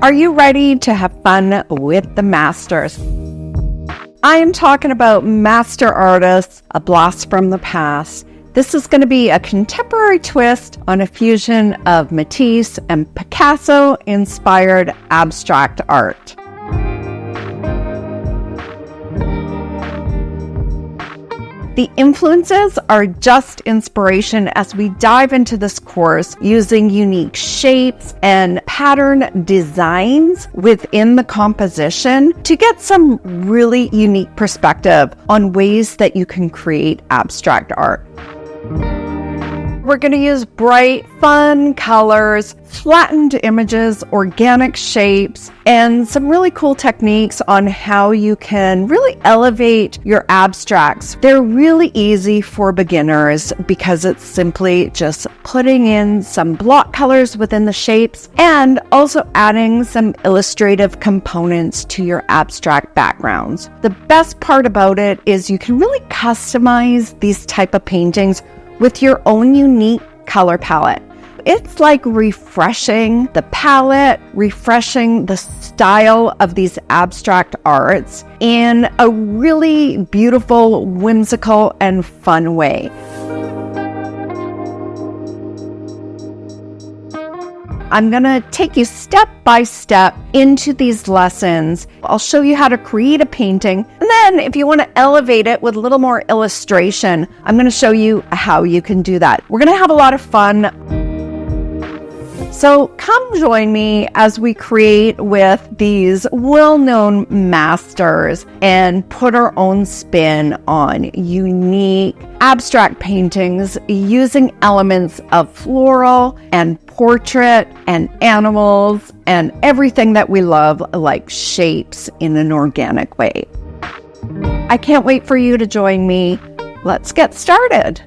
Are you ready to have fun with the masters? I am talking about master artists, a blast from the past. This is going to be a contemporary twist on a fusion of Matisse and Picasso-inspired abstract art. The influences are just inspiration as we dive into this course using unique shapes and pattern designs within the composition to get some really unique perspective on ways that you can create abstract art. We're going to use bright, fun colors, flattened images, organic shapes, and some really cool techniques on how you can really elevate your abstracts. They're really easy for beginners because it's simply just putting in some block colors within the shapes and also adding some illustrative components to your abstract backgrounds. The best part about it is you can really customize these type of paintings with your own unique color palette. It's like refreshing the palette, refreshing the style of these abstract arts in a really beautiful, whimsical, and fun way. I'm going to take you step by step into these lessons. I'll show you how to create a painting. And then if you want to elevate it with a little more illustration, I'm going to show you how you can do that. We're going to have a lot of fun. So come join me as we create with these well-known masters and put our own spin on unique abstract paintings using elements of floral and portrait and animals and everything that we love, like shapes in an organic way. I can't wait for you to join me. Let's get started.